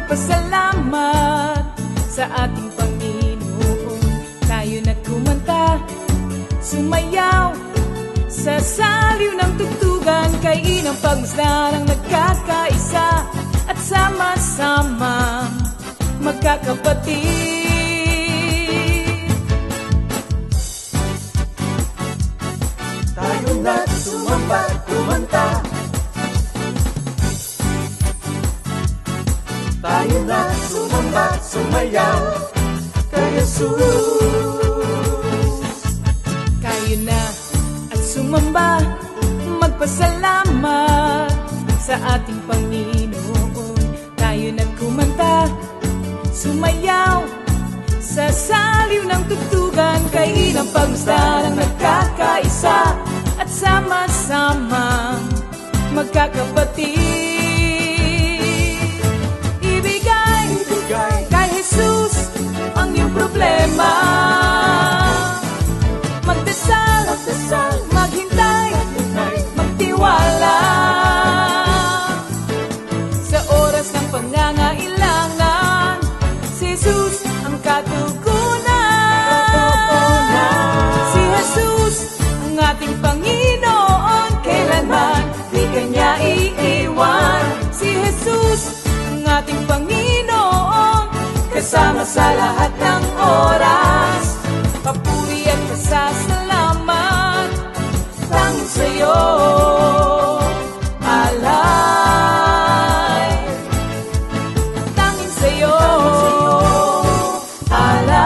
magpasalamat sa ating Panginoon. Tayo na kumanta, sumayaw sa saliw ng tugtugan, kay inang pagmasdan ang nagkakaisa at sama-sama magkakapatid. Tayo na sumamba, kumanta. Tayo na sumamba, sumayaw kay Jesus. Kayo na at sumamba, magpasalamat sa ating Panginoon. Tayo na kumanta, sumayaw sa saliw ng tugtugan, kay inang pagmasdan ang nagkakaisa at sama-sama magkakapatid. Ibigay kay Jesus ang iyong problema. Magdasal, maghintay, magtiwala. Sa oras ng pangangailangan, si Jesus ang katugunan. Si Jesus ang ating Panginoon, kailanman di Kanya iiwan. Si Jesus ang ating Panginoon, kasama sa lahat ng oras. Papuri at pasasalamat tanging sa'yo, alay. Tanging sa'yo, alay.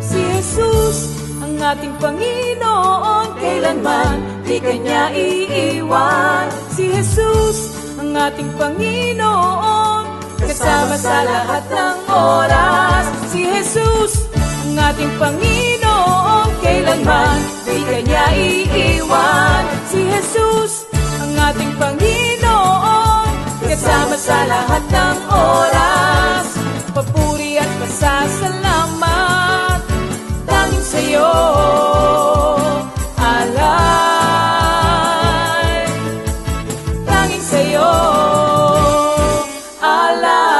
Si Jesus ang ating Panginoon, kailanman di Kanya iiwan. Si Jesus ang ating Panginoon, kasama sa lahat ng oras. Si Jesus ang ating Panginoon, kailanman di Kanya iiwan. Si Jesus ang ating Panginoon, kasama sa lahat ng oras. Papuri at pasasalamat tanging sa'yo, alay. Tanging sa'yo, alay.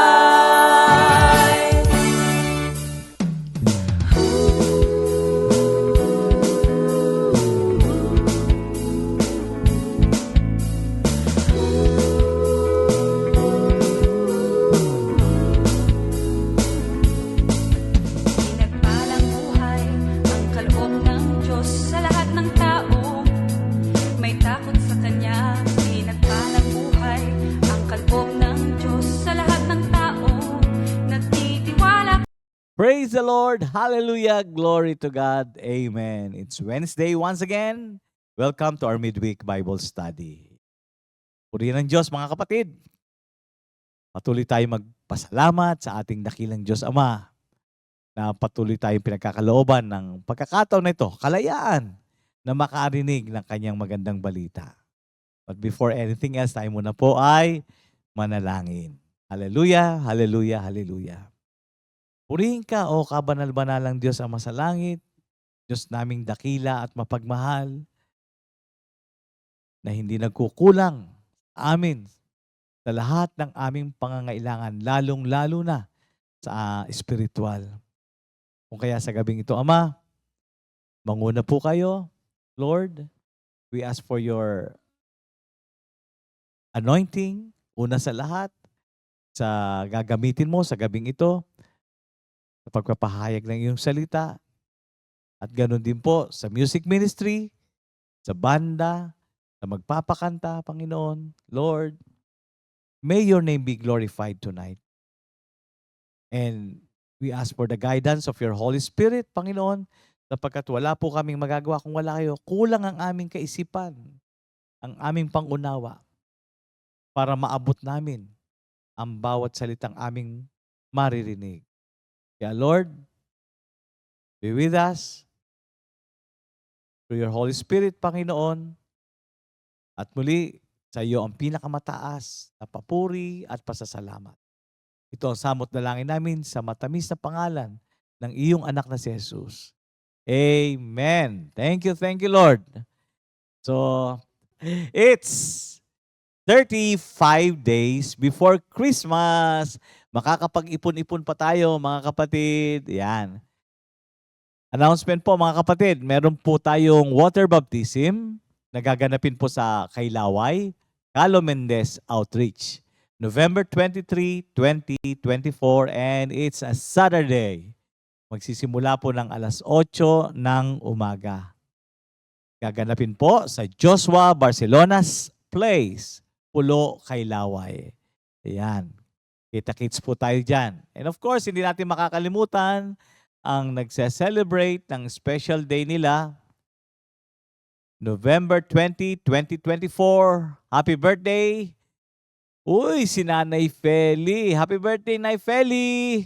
Pinagpalang buhay ang kaloob ng Diyos sa lahat ng tao. May takot sa Kanya. Pinagpalang buhay ang kaloob ng Diyos sa lahat ng tao. Nagtitiwala. Praise the Lord. Hallelujah. Glory to God. Amen. It's Wednesday once again. Welcome to our midweek Bible study. Purihin ng Diyos, mga kapatid. Patuloy tayo magpasalamat sa ating dakilang Diyos Ama na patuloy tayong pinagkakalooban ng pagkakataon na ito, kalayaan na makarinig ng kanyang magandang balita. But before anything else, tayo muna po ay manalangin. Hallelujah, hallelujah, hallelujah. Purihin ka, o kabanal-banalang Diyos Ama sa langit, Diyos naming dakila at mapagmahal, na hindi nagkukulang sa amin sa lahat ng aming pangangailangan, lalong-lalo na sa espiritual. Kung kaya sa gabing ito, Ama, manguna po kayo. Lord, we ask for your anointing, una sa lahat, sa gagamitin mo sa gabing ito, sa pagpapahayag ng iyong salita, at ganoon din po sa music ministry, sa banda, sa magpapakanta, Panginoon. Lord, may your name be glorified tonight. And we ask for the guidance of your Holy Spirit, Panginoon, sapagkat wala po kaming magagawa kung wala kayo. Kulang ang aming kaisipan, ang aming pangunawa, para maabot namin ang bawat salitang aming maririnig. Kaya Lord, be with us through your Holy Spirit, Panginoon, at muli sa iyo ang pinakamataas na papuri at pasasalamat. Ito ang samot dalangin namin sa matamis na pangalan ng iyong anak na si Jesus. Amen. Thank you, Lord. So, it's 35 days before Christmas. Makakapag-ipon-ipon pa tayo, mga kapatid. Yan. Announcement po, mga kapatid. Meron po tayong water baptism na gaganapin po sa Kailaway, Calo Mendez Outreach. November 23, 2024, and it's a Saturday. Magsisimula po ng alas 8 ng umaga. Gaganapin po sa Joshua Barcelona's Place, Pulo, Kailaway. Ayan. Kita-kits po tayo dyan. And of course, hindi natin makakalimutan ang nagse-celebrate ng special day nila, November 20, 2024. Happy birthday! Uy, si Nanay Feli. Happy birthday, Nay Feli!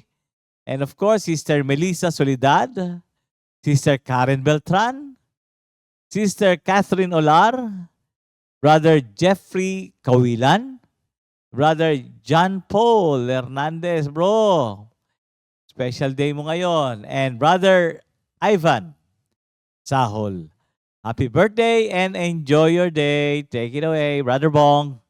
And of course, Sister Melissa Soledad, Sister Karen Beltran, Sister Catherine Olar, Brother Jeffrey Kawilan, Brother John Paul Hernandez, bro. Special day mo ngayon. And Brother Ivan Sahol. Happy birthday and enjoy your day. Take it away, Brother Bong.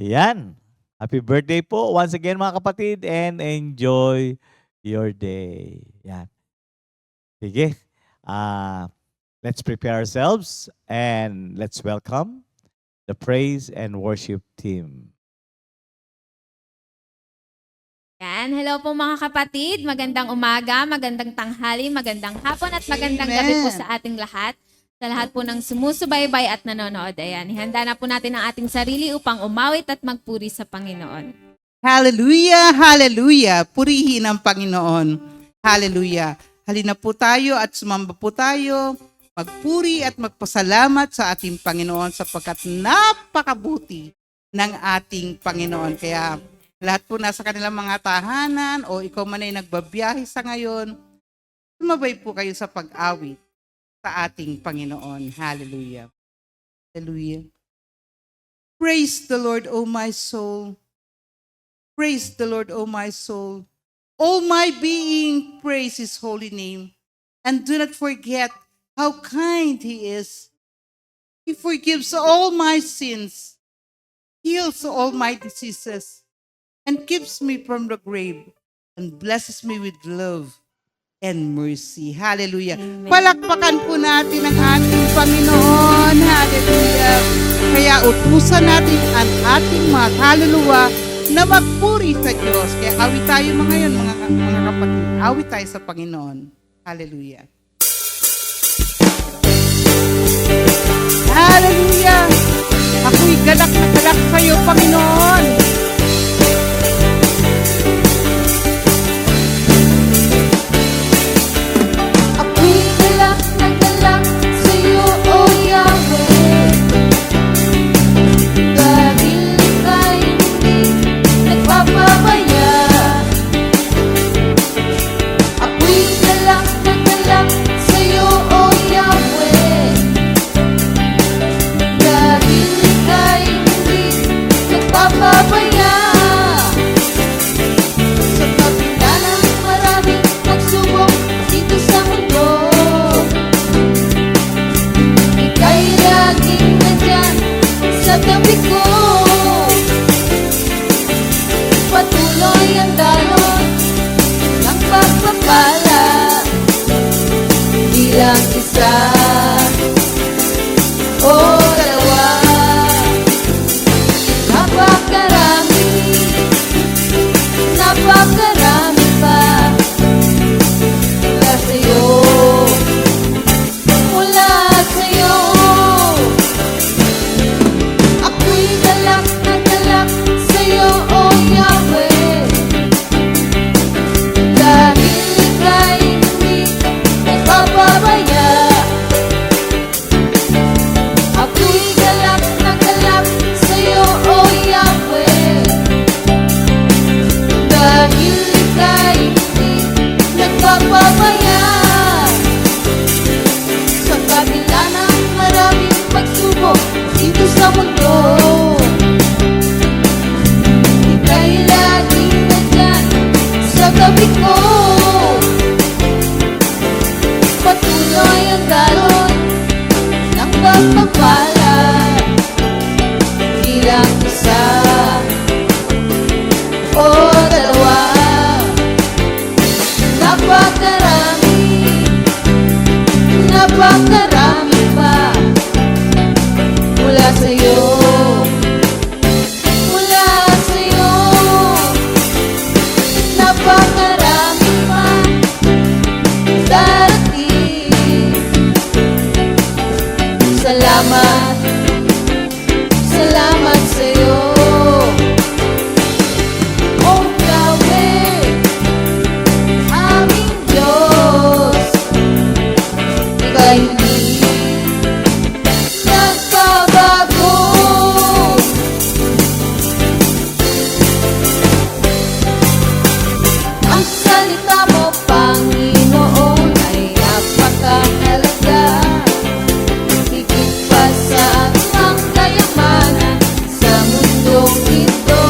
Yan. Happy birthday po once again, mga kapatid, and enjoy your day. Yan. Sige. Let's prepare ourselves and let's welcome the praise and worship team. Yan. Hello po mga kapatid. Magandang umaga, magandang tanghali, magandang hapon at magandang gabi po sa ating lahat. Sa lahat po ng sumusubaybay at nanonood. Ayan, ihanda na po natin ang ating sarili upang umawit at magpuri sa Panginoon. Hallelujah, hallelujah. Purihin ang Panginoon. Hallelujah. Halina po tayo at sumamba po tayo. Magpuri at magpasalamat sa ating Panginoon sapagkat napakabuti ng ating Panginoon. Kaya lahat po nasa kanilang mga tahanan o ikaw man ay nagbabiyahe sa ngayon, sumabay po kayo sa pag-awit sa ating Panginoon. Hallelujah. Hallelujah. Praise the Lord, O my soul. Praise the Lord, O my soul. All my being, praise His holy name. And do not forget how kind He is. He forgives all my sins, heals all my diseases, and keeps me from the grave, and blesses me with love and mercy. Hallelujah. Amen. Palakpakan po natin ang ating Panginoon. Hallelujah. Kaya utusan natin ang ating mga kaluluwa na magpuri sa Diyos. Kaya awit tayo ngayon, mga kapatid. Awit tayo sa Panginoon. Hallelujah. Hallelujah. Ako'y galak na galak sa iyo, Panginoon. Papa. isa o dalawa. Napakarami, napakarami pa mula sa'yo, mula sa'yo. Ako'y galak na galak sa'yo, O Yahweh, dahil ika'y hindi nagpapabaya. Ako'y galak na galak sa'yo, O Yahweh, dahil ika'y hindi nagpapabaya. Sa kabila ng maraming pagsubok dito sa mundo, ika'y laging nandyan sa tabi ko. Patuloy ang dalon ng pagpapala, bilang isa o dalawa. Napakarami, napakarami pa mula sa'yo, mula sa'yo. Napakarami pa darating. Salamat, salamat sa'yo, O Yahweh, aming Diyos. Ika'y hindi nagbabago. Ang salita mo, Panginoon, ay napakahalaga. Higit pa sa anumang kayamanan sa mundong ito.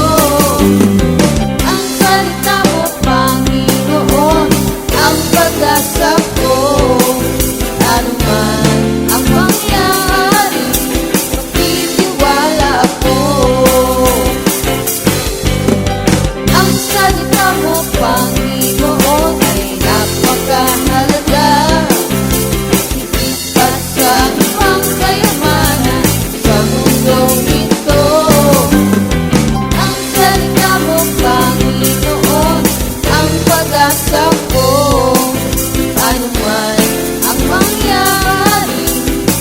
Ang salita mo, Panginoon, ang pag-asa ko. Anuman ang mangyari, magtitiwala ako. Ang salita mo, Panginoon, ay napakahalaga. Higit pa sa anumang kayamanan sa mundong ito. Ang salita mo, Panginoon, ang pag-asa ko. Anuman ang mangyari,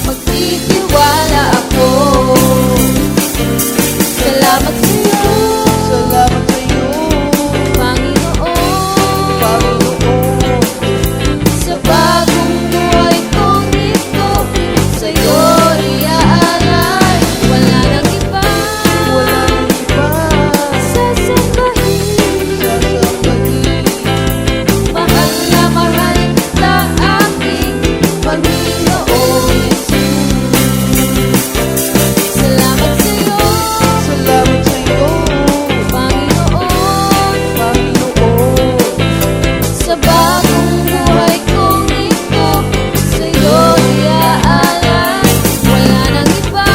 magtitiwala ako. Salamat sa'yo, salamat sa'yo, Panginoon, Panginoon, sa bagong buhay kong ito, sa'yo iaalay. Wala nang iba, wala nang iba, sasambahin, sasambahin. Mahal na mahal kita, aking Panginoon Jesus. Salamat sa'yo, salamat sa'yo, Panginoon, Panginoon, sa bagong buhay kong ito, sa'yo iaalay. Wala nang iba,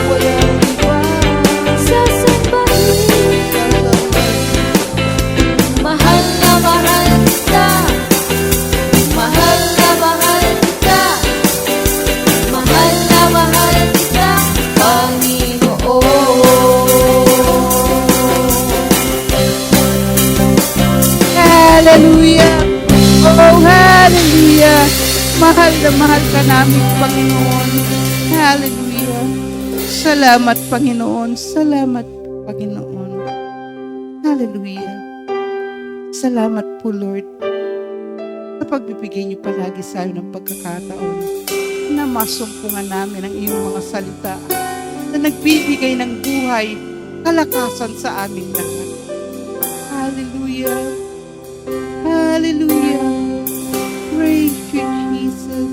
wala nang iba, sasambahin, sasambahin. Mahal na mahal kita, mahal na mahal kita, mahal na mahal kita, Panginoon. Hallelujah! Oh, hallelujah! Mahal na mahal ka namin, Panginoon. Hallelujah! Salamat, Panginoon. Salamat, Panginoon. Hallelujah! Salamat po, Lord, sa pagbibigay niyo palagi sa amin ng pagkakataon na masumpungan namin ang iyong mga salita na nagbibigay ng buhay, kalakasan sa aming lahat. Hallelujah! Hallelujah! Praise you, Jesus.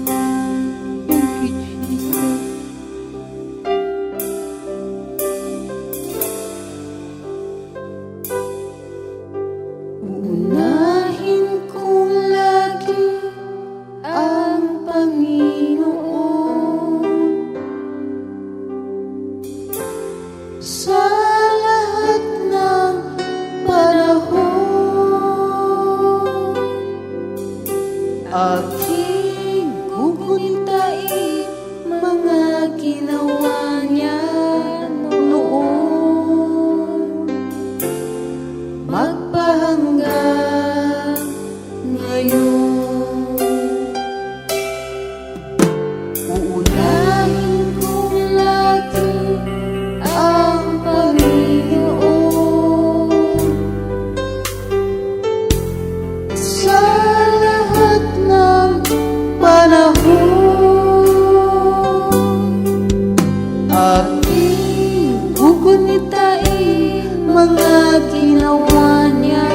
Thank you, Jesus. Unahin ko lagi ang Panginoon sa lahat ng panahon. Aking gugustuhin Gunitain mga ginawa niya noon, magpahanggang ngayon. Uunahin kong lagi ang Panginoon sa lahat ng panahon. Aking gugunitain mga ginawa niya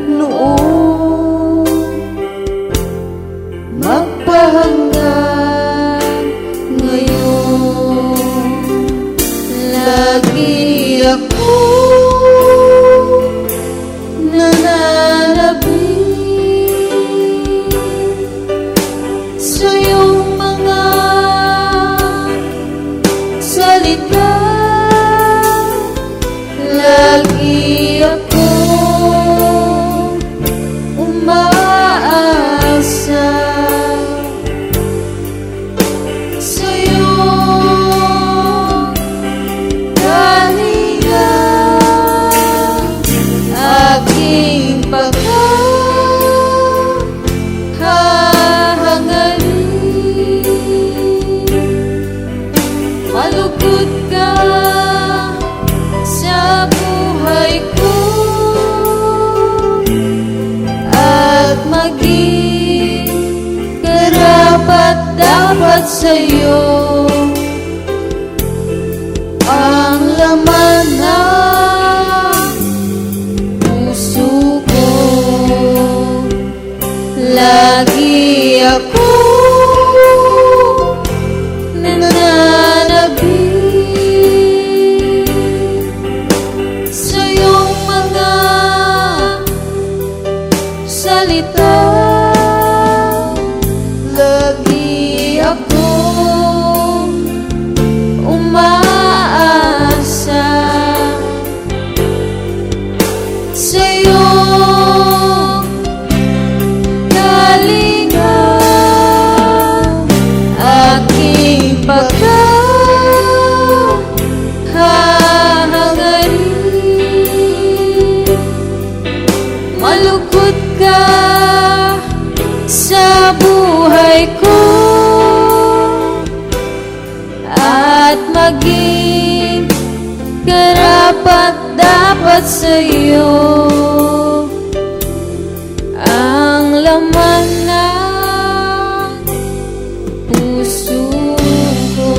noon, magpahanggang ngayon. Lagi ako nananabik sa iyong mga salita. Lagi ako umaasa sa iyong galingan. Aking paghahangarin, malugod ka sa buhay ko at maging karapat-dapat sa'yo ang laman ng puso ko. Lagi ako nananabik sa iyong mga salita. Lagi ako umaasa sa iyong galingan. Aking paghahangarin, malugod ka sa buhay ko at maging karapat-dapat sa'yo ang laman ng puso ko.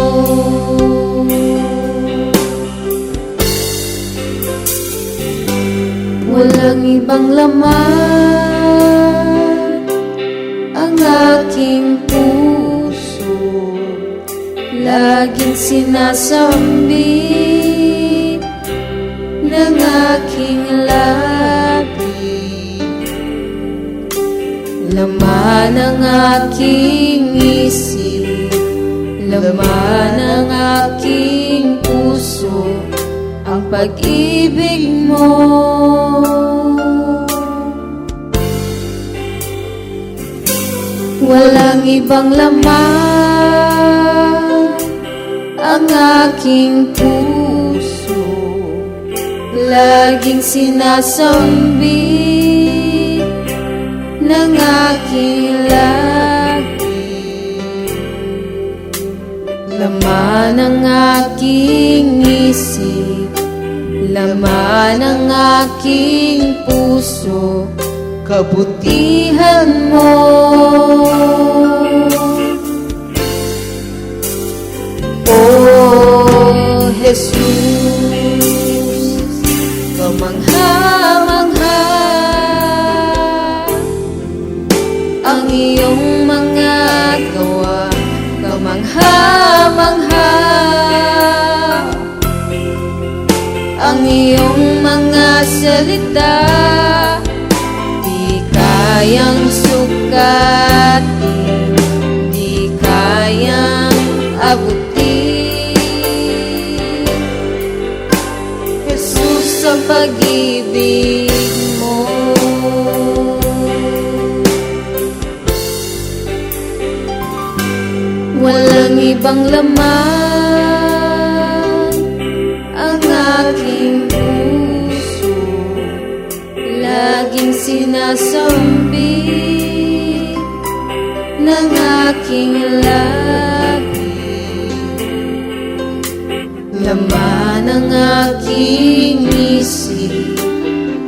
Walang ibang laman ang aking puso, laging sinasambit ng aking labi. Laman ng aking isip, laman ng aking puso, ang pag-ibig mo. Walang ibang laman ang aking puso, laging sinasambit ng aking labi. Laman ng aking isip, laman ng aking puso, kabutihan mo. Oh Jesus, kamangha-mangha ang iyong mga gawa. Kamangha-mangha ang iyong mga salita, di kayang sukatin, di kayang abutin. Jesus, ang pag-ibig mo. ibang laman ang aking puso. Laging sinasambit ng aking labi, laman ng aking isip,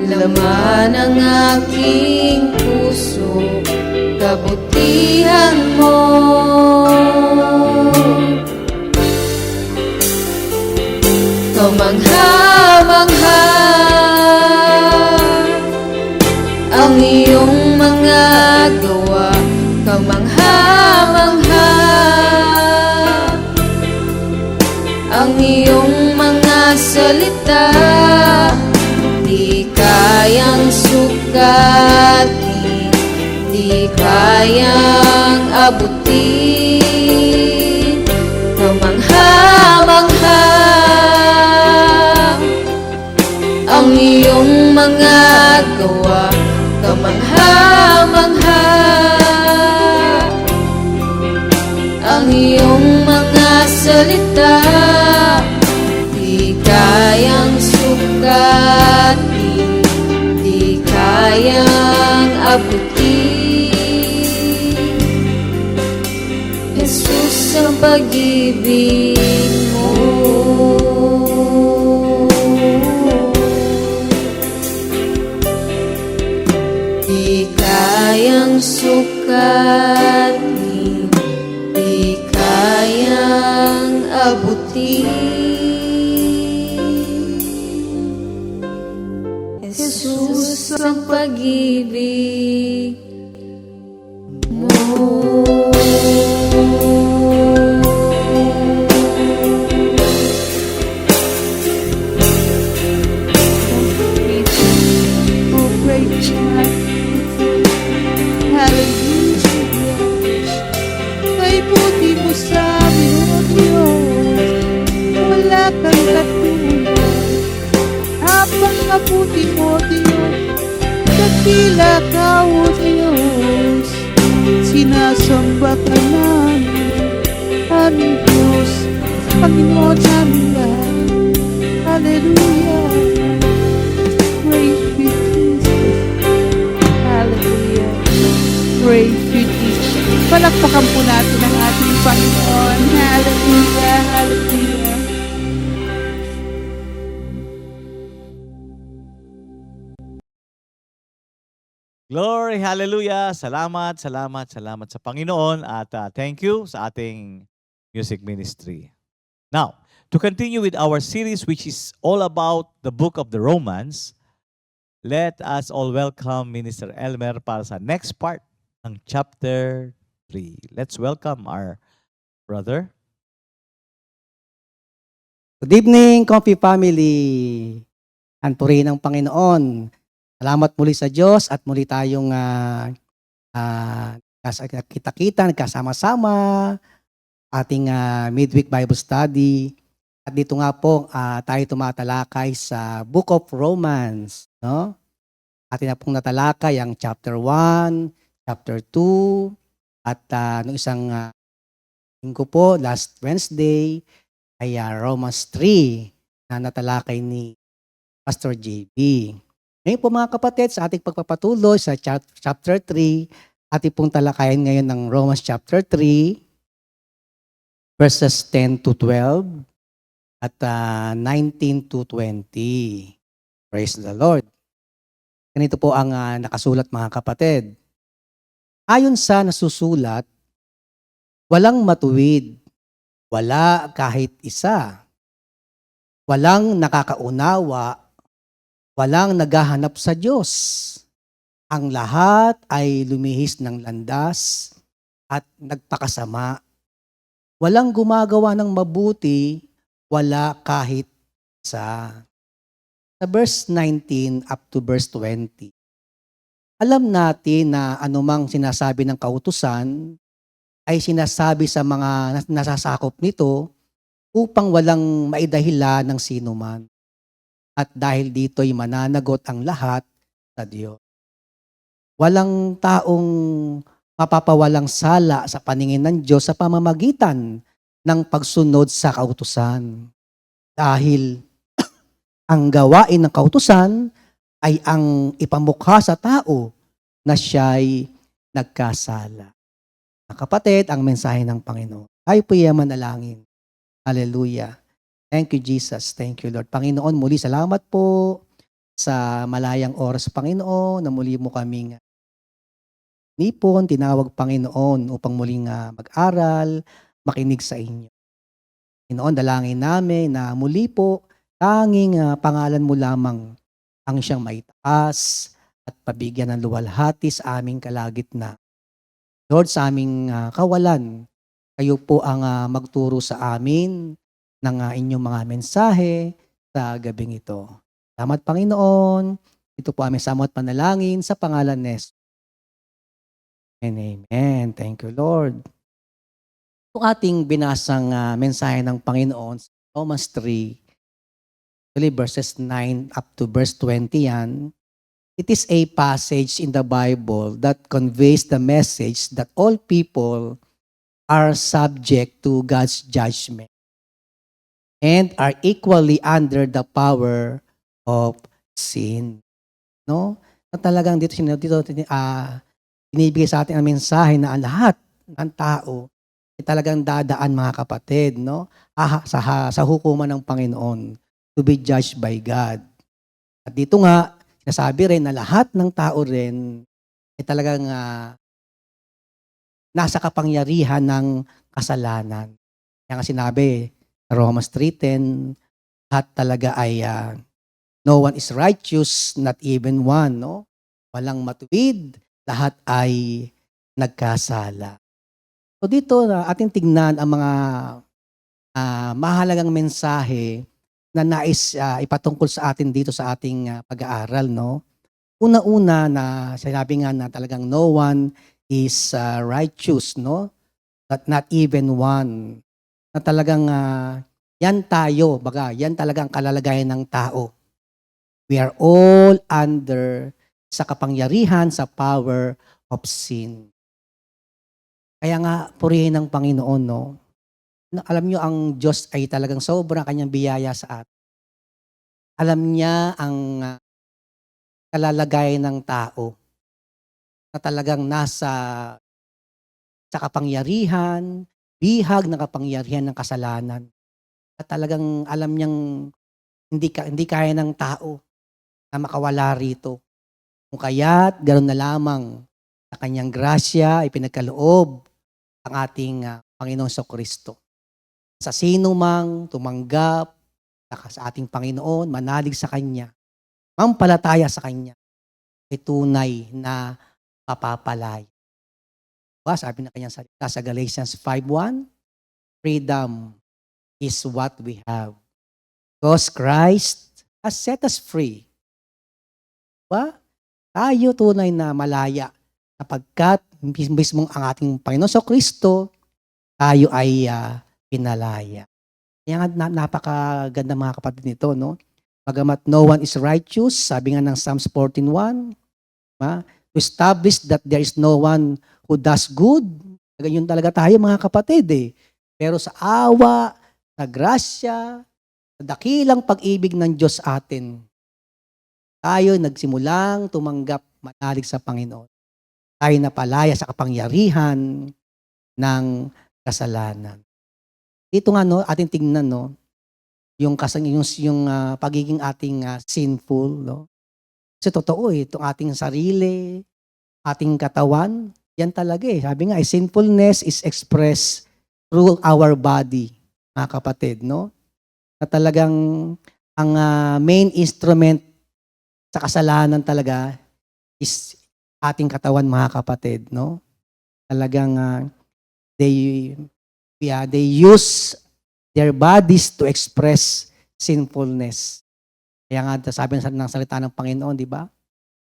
laman ng aking puso, kabutihan mo. Kamangha-mangha ang iyong mga gawa, kamangha-mangha ang iyong mga salita, di kayang sukatin, di kayang abutin. Kamangha-mangha ang iyong mga gawa, kamangha-mangha ang iyong mga salita, di kayang sukatin, di kayang abutin. Jesus, ang pag-ibig mo di kayang sukatin, di kayang abutin. Jesus, ang pag-ibig mo. Oh, praise God. Hallelujah. Kay buti mo sa amin, O Diyos. Wala kang katulad. Napakabuti mo, Diyos. Dakila ka, O Diyos. Sinasamba ka namin. Aming Diyos, Panginoon namin lahat. Hallelujah. Praise you, Jesus. Hallelujah. Praise you, Jesus. Palakpakan po natin ang ating Panginoon. Hallelujah. Hallelujah. Glory, hallelujah. Salamat, salamat, salamat sa Panginoon at thank you sa ating music ministry. Now, to continue with our series which is all about the book of the Romans, let us all welcome Minister Elmer para sa next part ng chapter 3. Let's welcome our brother. Good evening, Comfy Family. Ang purihin ng Panginoon. Salamat muli sa Diyos at muli tayong kita-kita, nagkasama-sama ating midweek Bible study. At dito nga po tayo tumatalakay sa Book of Romans. No? Atin na pong natalakay ang chapter 1, chapter 2, at nung isang linggo po, last Wednesday, ay Romans 3 na natalakay ni Pastor JB. Ngayon po mga kapatid, sa ating pagpapatuloy sa chapter 3, ating pong talakayan ngayon ng Romans chapter 3, verses 10 to 12 at 19 to 20. Praise the Lord. Ganito po ang nakasulat mga kapatid. Ayon sa nasusulat, walang matuwid, wala kahit isa. Walang nakakaunawa, walang naghahanap sa Diyos. Ang lahat ay lumihis ng landas at nagpakasama. Walang gumagawa ng mabuti, wala kahit isa. Sa verse 19 up to verse 20, alam natin na anumang sinasabi ng kautusan ay sinasabi sa mga nasasakop nito upang walang maidahila ng sinuman. At dahil dito'y mananagot ang lahat sa Diyos. Walang taong mapapawalang sala sa paningin ng Diyos sa pamamagitan ng pagsunod sa kautusan. Dahil ang gawain ng kautusan ay ang ipamukha sa tao na siya'y nagkasala. Mga kapatid, ang mensahe ng Panginoon. Tayo po yung manalangin. Hallelujah. Thank you, Jesus. Thank you, Lord. Panginoon, muli salamat po sa malayang oras, Panginoon, na muli mo kaming nipon, tinawag, Panginoon, upang muling mag-aral, makinig sa inyo. Panginoon, dalangin namin na muli po, tanging pangalan mo lamang ang siyang maitaas at pabigyan ng luwalhati sa aming kalagitnaan. Lord, sa aming kawalan, kayo po ang magturo sa amin ng inyong mga mensahe sa gabing ito. Salamat, Panginoon. Ito po aming samot panalangin sa pangalan ni Jesus. Amen. Thank you, Lord. Itong ating binasang mensahe ng Panginoon sa Romans 3, verses 9 up to verse 20 yan. It is a passage in the Bible that conveys the message that all people are subject to God's judgment and are equally under the power of sin. No? Na talagang dito binibigay sa atin ang mensahe na ang lahat ng tao ay talagang dadaan, mga kapatid, no? Sa hukuman ng Panginoon, to be judged by God. At dito nga, sinasabi rin na lahat ng tao rin ay talagang nasa kapangyarihan ng kasalanan. Kaya nga sinabi sa Romans 3:10, lahat talaga ay no one is righteous, not even one, no? Walang matuwid, lahat ay nagkasala. So dito ating tignan ang mga mahalagang mensahe na nais ipatungkol sa atin dito sa ating pag-aaral, no? Una-una na sinabi nga na talagang no one is righteous, no? Not even one. Na talagang yan tayo, yan talagang kalalagayan ng tao. We are all under sa kapangyarihan, sa power of sin. Kaya nga, purihin ng Panginoon, no? Alam nyo, ang Diyos ay talagang sobrang kanyang biyaya sa atin. Alam niya ang kalalagayan ng tao na talagang nasa sa kapangyarihan, bihag ng kapangyarihan ng kasalanan. At talagang alam niyang hindi kaya ng tao na makawala rito. Kung kaya't ganoon na lamang sa kanyang grasya ay pinagkaloob ang ating Panginoon Kristo. Sa sino mang tumanggap sa ating Panginoon, manalig sa Kanya, mampalataya sa Kanya, ay tunay na mapapalaya. Sabi na kanyang salita sa Galatians 5:1, freedom is what we have. Because Christ has set us free. Tayo tunay na malaya sapagkat mismong ang ating Panginoon Kristo, tayo ay pinalaya. Kaya nga napakaganda, mga kapatid, nito, no? Bagamat no one is righteous, sabi nga ng Psalms 14:1, to establish that there is no one who does good. Ganyan talaga tayo, mga kapatid, eh. Pero sa awa, sa grasya, sa dakilang pag-ibig ng Diyos atin, tayo nagsimulang tumanggap, manalig sa Panginoon. Tayo napalaya sa kapangyarihan ng kasalanan. Dito nga, no, ating tingnan, no, yung pagiging ating sinful, no. Kasi totoo, itong ating sarili, ating katawan, yan talaga eh. Sabi nga, sinfulness is expressed through our body, mga kapatid, no. Na talagang ang main instrument sa kasalanan talaga is ating katawan, mga kapatid, no. Talagang they use their bodies to express sinfulness. Kaya nga sabi ng salita ng Panginoon, di ba?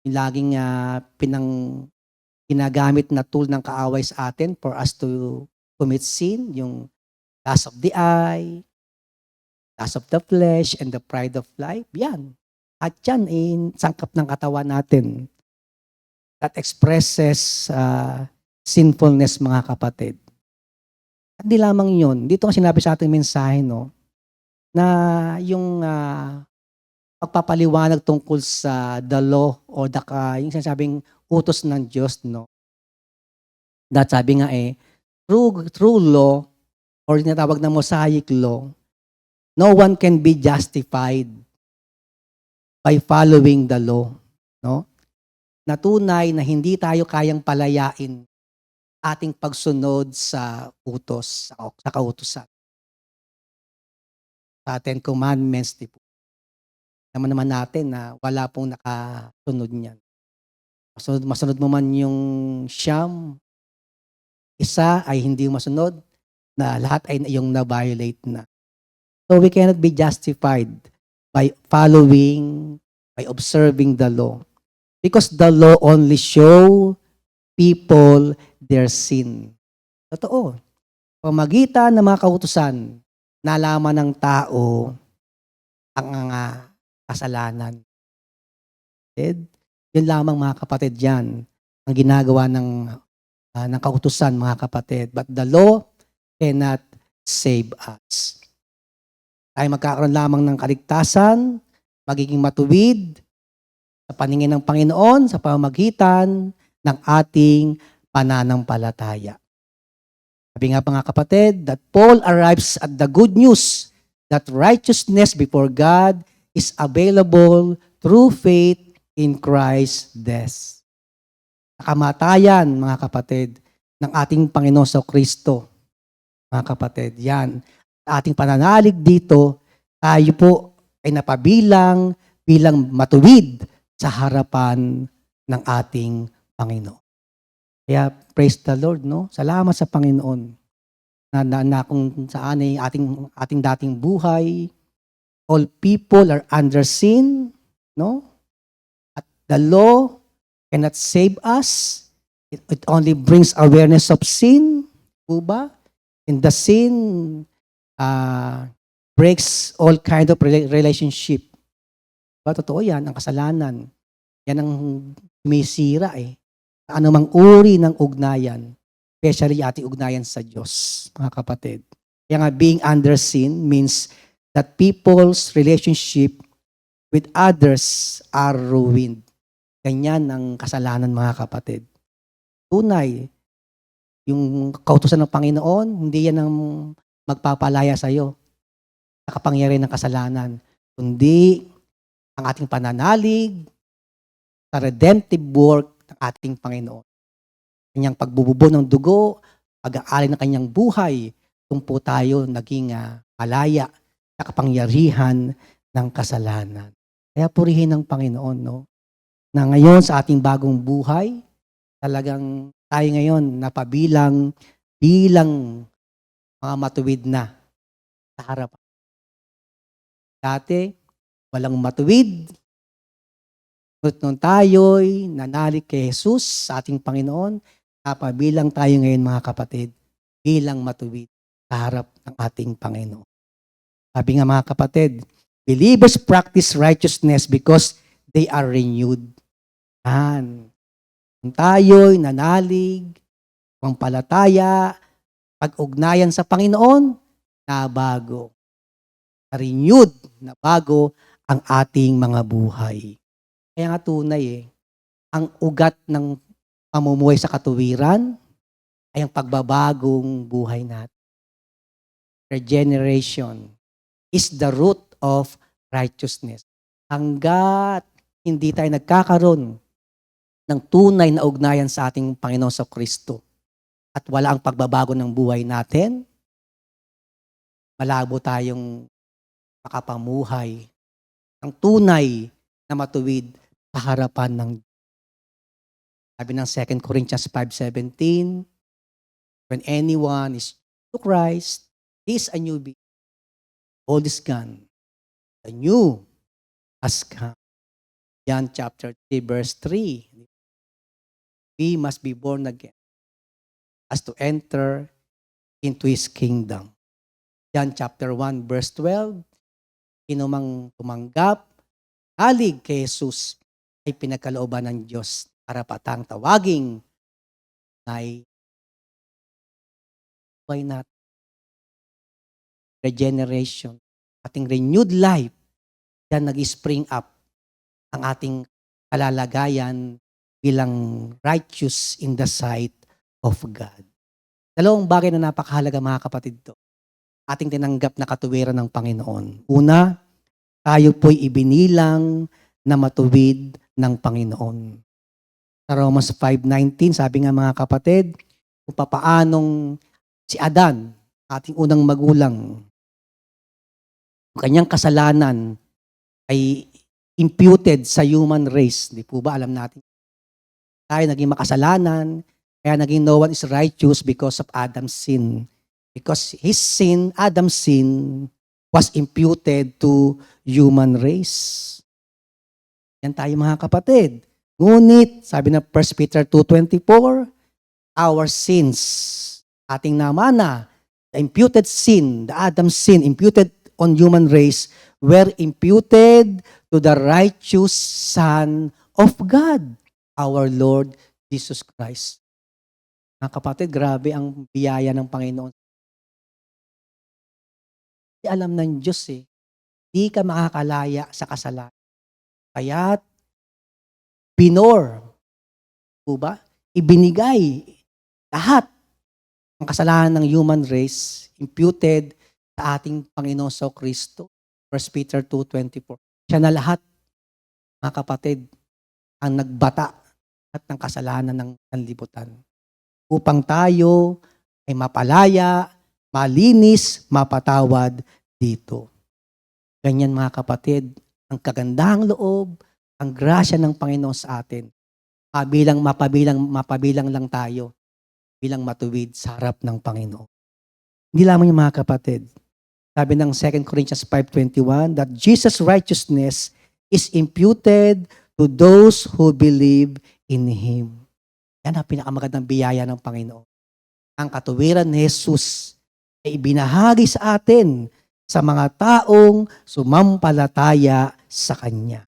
Yung laging ginagamit na tool ng kaaway sa atin for us to commit sin, yung lust of the eye, lust of the flesh, and the pride of life. Yan. At yan, sangkap ng katawan natin. That expresses sinfulness, mga kapatid. At di lamang yun. Dito nga sinabi sa ating mensahe, no, na yung pagpapaliwanag tungkol sa the law or yung sinasabing utos ng Diyos, no. That sabi nga through law or tinatawag na Mosaic law, no one can be justified by following the law, no? Natunay na hindi tayo kayang palayain ating pagsunod sa utos, sa kautusan. Sa Ten Commandments, di po. Naman natin na wala pong nakasunod niyan. Masunod mo man yung siyam, isa ay hindi masunod, na lahat ay yung na-violate na. So we cannot be justified by observing the law. Because the law only show people their sin. Totoo. Pamagitan ng mga kautusan, nalaman ng tao ang kasalanan. Yun lamang mga kapatid yan, ang ginagawa ng kautusan mga kapatid. But the law cannot save us. Tayo magkakaroon lamang ng kaligtasan, magiging matuwid sa paningin ng Panginoon sa pamamagitan ng ating pananampalataya. Sabi nga mga kapatid, that Paul arrives at the good news that righteousness before God is available through faith in Christ's death. Kamatayan, mga kapatid, ng ating Panginoon sa Kristo. Mga kapatid, yan. Ating pananalig dito, tayo po ay napabilang bilang matuwid sa harapan ng ating Panginoon. Kaya praise the Lord, no? Salamat sa Panginoon na kung saan ay ating dating buhay, all people are under sin, no? At the law cannot save us. It only brings awareness of sin, po ba? And the sin breaks all kind of relationship. Totoo yan, ang kasalanan. Yan ang sumisira anumang uri ng ugnayan, especially ating ugnayan sa Diyos, mga kapatid. Kaya nga, being under sin means that people's relationship with others are ruined. Ganyan ang kasalanan, mga kapatid. Tunay, yung kautusan ng Panginoon, hindi yan ang magpapalaya sa iyo sa kapangyarihan ng kasalanan, kundi ang ating pananalig sa redemptive work ng ating Panginoon. Kanyang pagbububo ng dugo, pag-aali ng kanyang buhay, kung po tayo naging malaya sa kapangyarihan ng kasalanan. Kaya purihin ng Panginoon, no? Na ngayon sa ating bagong buhay, talagang tayo ngayon napabilang bilang mga matuwid na sa harapan. Dati, walang matuwid. Nung tayo'y nanalig kay Jesus sa ating Panginoon, napabilang tayo ngayon mga kapatid, bilang matuwid sa harap ng ating Panginoon. Sabi nga mga kapatid, believers practice righteousness because they are renewed. Kung tayo'y nanalig, pampalataya, pag-ugnayan sa Panginoon, nabago. Renewed, na bago ang ating mga buhay. Kaya nga tunay ang ugat ng pamumuhay sa katuwiran ay ang pagbabagong buhay natin. Regeneration is the root of righteousness. Hanggat hindi tayo nagkakaroon ng tunay na ugnayan sa ating Panginoon sa Kristo at wala ang pagbabago ng buhay natin, malabo tayong makapamuhay ng tunay na matuwid sa harapan ng sabi ng 2 Corinthians 5:17, when anyone is to Christ, he is a new being. Old is gone. The new has come. John chapter 3 verse 3. We must be born again as to enter into His kingdom. John chapter 1 verse 12. Sinumang tumanggap, halig kay Jesus ay pinagkalooban ng Diyos para patang tawaging ay why not? regeneration, ating renewed life, yan nag-spring up ang ating kalalagayan bilang righteous in the sight of God. Dalawang bagay na napakahalaga mga kapatid to. Ating tinanggap na katuwiran ng Panginoon. Una, tayo po'y ibinilang na matuwid ng Panginoon. Sa Romans 5:19, sabi nga mga kapatid, kung papaanong si Adan, ating unang magulang, ang kanyang kasalanan ay imputed sa human race. Di po ba alam natin? Tayo naging makasalanan, kaya naging no one is righteous because of Adam's sin. Because his sin, Adam's sin, was imputed to human race. Yan tayo mga kapatid. Ngunit, sabi ng 1 Peter 2:24, our sins, ating namana, the imputed sin, the Adam's sin, imputed on human race, were imputed to the righteous Son of God, our Lord Jesus Christ. Mga kapatid, grabe ang biyaya ng Panginoon. Alam ng Diyos di ka makakalaya sa kasalanan. Kaya't ibinigay lahat ng kasalanan ng human race imputed sa ating Panginoon sa Kristo. 1 Peter 2:24. Siya na lahat, mga kapatid, ang nagbata at ng kasalanan ng sanlibutan. Upang tayo ay mapalaya, malinis, mapatawad dito. Ganyan mga kapatid, ang kagandahang loob, ang grasya ng Panginoon sa atin. Mapabilang lang tayo bilang matuwid sa harap ng Panginoon. Hindi lamang yung mga kapatid. Sabi ng 2 Corinthians 5:21 that Jesus' righteousness is imputed to those who believe in Him. Yan ang pinakamagandang biyaya ng Panginoon. Ang katuwiran ni Jesus ay ibinahagi sa atin sa mga taong sumampalataya sa Kanya.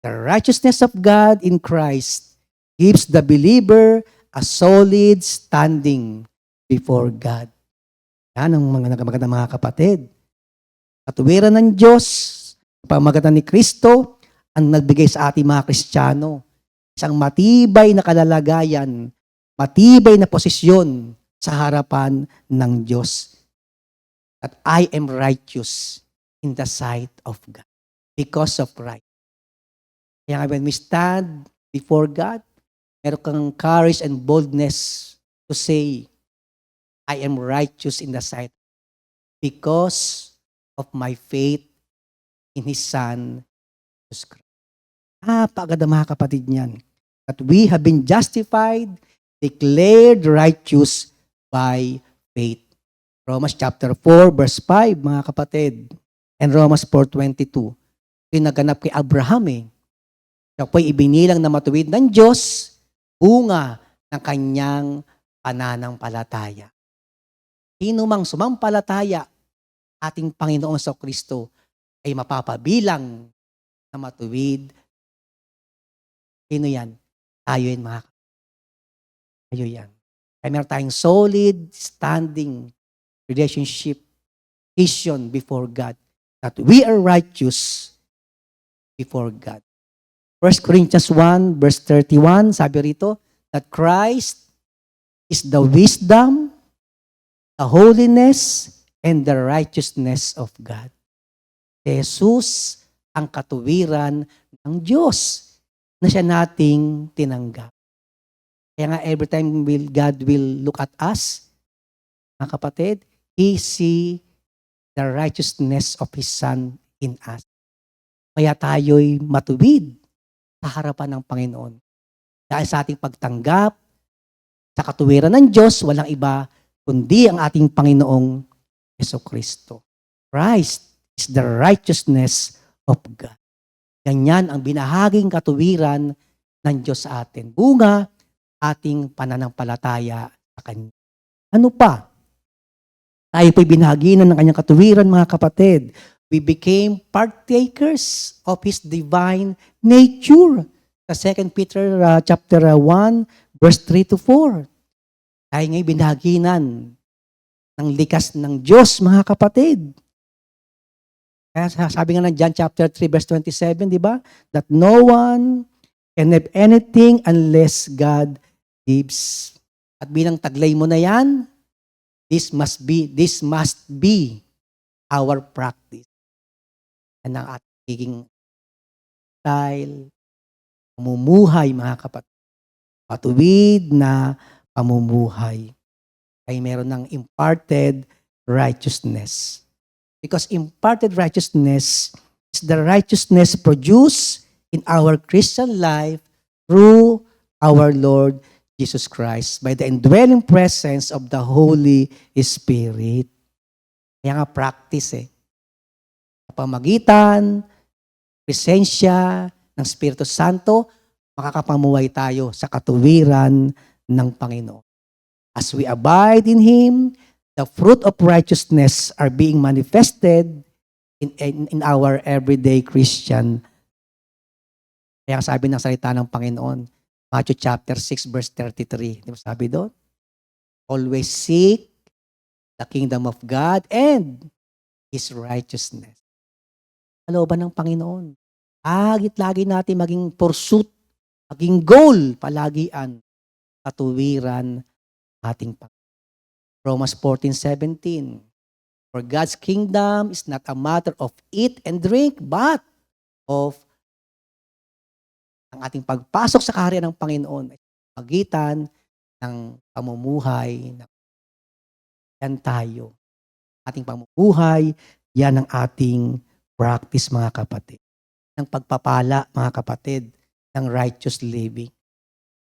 The righteousness of God in Christ gives the believer a solid standing before God. Yan ang mga magandang mga kapatid. Katuwiran ng Diyos, pamamagitan ni Kristo, ang nagbigay sa ating mga Kristiyano. Isang matibay na kalalagayan, matibay na posisyon sa harapan ng Diyos. That I am righteous in the sight of God because of right. Kaya when we stand before God, meron kang courage and boldness to say, I am righteous in the sight because of my faith in His Son, Jesus Christ. Napakaganda mga kapatid niyan. That we have been justified, declared righteous by faith. Romans chapter 4, verse 5, mga kapatid. And Romans 4:22. Yung naganap kay Abraham Siya po'y ibinilang na matuwid ng Diyos, bunga ng kanyang pananampalataya. Sino mang sumampalataya ating Panginoon sa Kristo ay mapapabilang na matuwid. Sino yan? Tayo yan, mga kapatid. Tayo yan. Kaya meron tayong solid standing relationship, vision before God, that we are righteous before God. 1 Corinthians 1, verse 31, sabi rito, that Christ is the wisdom, the holiness, and the righteousness of God. Jesus ang katuwiran ng Diyos na siya nating tinanggap. Kaya nga every time God will look at us, mga kapatid, He see the righteousness of His Son in us. Kaya tayo'y matuwid sa harapan ng Panginoon. Dahil sa ating pagtanggap sa katuwiran ng Diyos, walang iba kundi ang ating Panginoong Jesucristo. Christ is the righteousness of God. Ganyan ang binahaging katuwiran ng Diyos sa atin. Bunga ating pananampalataya sa Kanya. Ano pa? Tayo po'y binahaginan ng Kanyang katuwiran, mga kapatid. We became partakers of His divine nature. Sa 2 Peter chapter 1, verse 3-4. Tayo nga'y binahaginan ng likas ng Diyos, mga kapatid. Kaya sabi nga ng John chapter 3 verse 27, di ba? That no one can have anything unless God gives. At bilang taglay mo na yan, this must be our practice. Yan ang ating style, pamumuhay, mga kapatid. Matuwid na pamumuhay. Ay meron ng imparted righteousness. Because imparted righteousness is the righteousness produced in our Christian life through our Lord Jesus Christ by the indwelling presence of the Holy Spirit. Kaya nga practice Sa pamagitan, presensya ng Espiritu Santo, makakapamuhay tayo sa katuwiran ng Panginoon. As we abide in Him, the fruit of righteousness are being manifested in our everyday Christian. Kaya sabi ng salita ng Panginoon, Matthew chapter 6 verse 33. Di ba sabi doon? Always seek the kingdom of God and His righteousness. Kalooban ng Panginoon. Lagi natin maging pursuit, maging goal, palagian, katuwiran ating Panginoon. Romans 14:17. For God's kingdom is not a matter of eat and drink, but of ang ating pagpasok sa kaharian ng Panginoon ay magitan ng pamumuhay. Yan tayo. Ating pamumuhay, yan ang ating practice, mga kapatid. Ng pagpapala, mga kapatid, ng righteous living.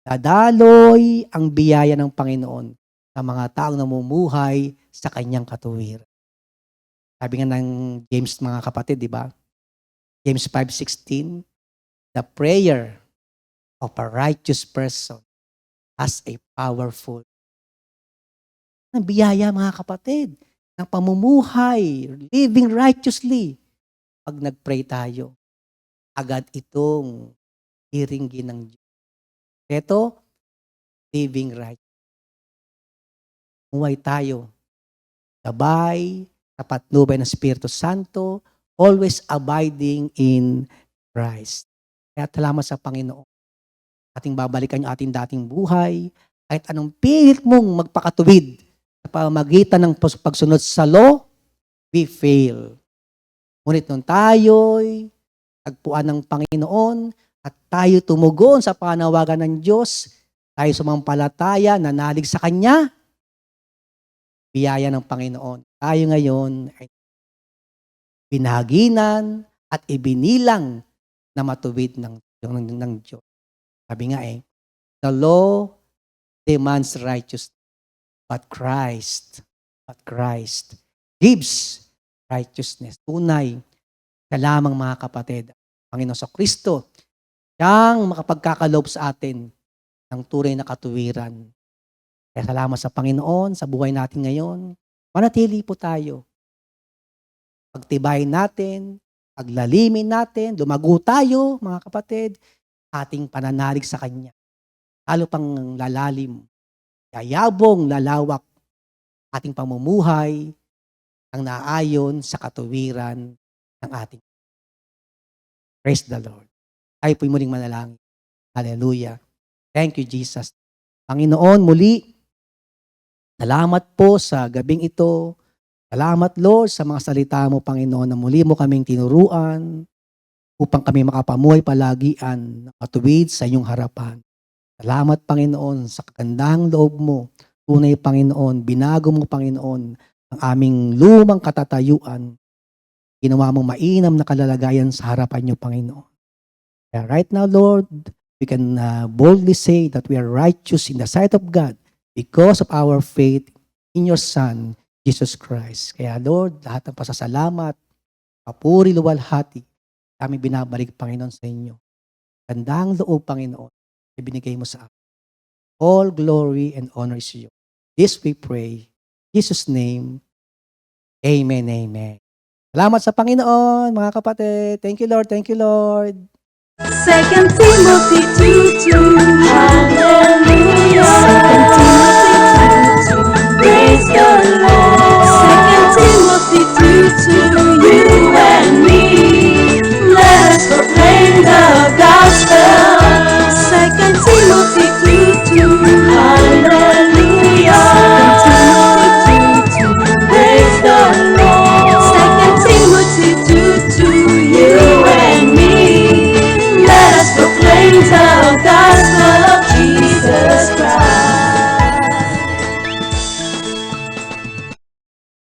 Dadaloy ang biyaya ng Panginoon sa mga taong namumuhay sa kanyang katuwiran. Sabi nga ng James, mga kapatid, di ba? James 5:16, the prayer of a righteous person has a powerful ng biyaya, mga kapatid, ng pamumuhay, living righteously. Pag nag-pray tayo, agad itong hiringgin ng Diyos. Ito, living right. Muhay tayo. Gabay, sa patnubay ng Espiritu Santo, always abiding in Christ. Kaya salamat sa Panginoon. Ating babalikan yung ating dating buhay, kahit anong pilit mong magpakatuwid sa pamagitan ng pagsunod sa law, we fail. Ngunit nung tayo'y tagpuan ng Panginoon at tayo tumugon sa panawagan ng Diyos, tayo sumampalataya, nanalig sa Kanya, biyaya ng Panginoon. Tayo ngayon ay binahaginan at ibinilang na matuwid ng Diyos. Sabi nga the law demands righteousness, but Christ gives righteousness. Tunay, ka lamang, mga kapatid, Panginoon sa Kristo, siyang makapagkakaloob sa atin ng tunay na katuwiran. Kaya salamat sa Panginoon, sa buhay natin ngayon. Manatili po tayo. Pagtibayin natin, paglalimin natin, lumago tayo, mga kapatid, ating pananalig sa Kanya. Lalo pang lalalim, yayabong, lalawak, ating pamumuhay, ang naayon sa katuwiran ng ating. Praise the Lord. Tayo po'y muling manalangin. Hallelujah. Thank you, Jesus. Panginoon, muli, salamat po sa gabing ito. Salamat, Lord, sa mga salita mo, Panginoon, na muli mo kaming tinuruan upang kami makapamuhay palagian na matuwid sa iyong harapan. Salamat, Panginoon, sa kagandahang loob mo. Tunay, Panginoon, binago mo, Panginoon, ang aming lumang katatayuan. Ginawa mo mainam na kalalagayan sa harapan niyo, Panginoon. Kaya right now, Lord, we can boldly say that we are righteous in the sight of God because of our faith in your Son, Jesus Christ. Kaya Lord, lahat ng pasasalamat, papuri, luwalhati, kami binabalik, Panginoon, sa inyo. Gandang loob, Panginoon, ibinigay mo sa amin. All glory and honor is you. This we pray. In Jesus' name, amen, amen. Salamat sa Panginoon, mga kapatid. Thank you, Lord. Thank you, Lord. 2 Timothy 2:2. Hallelujah. 2 Timothy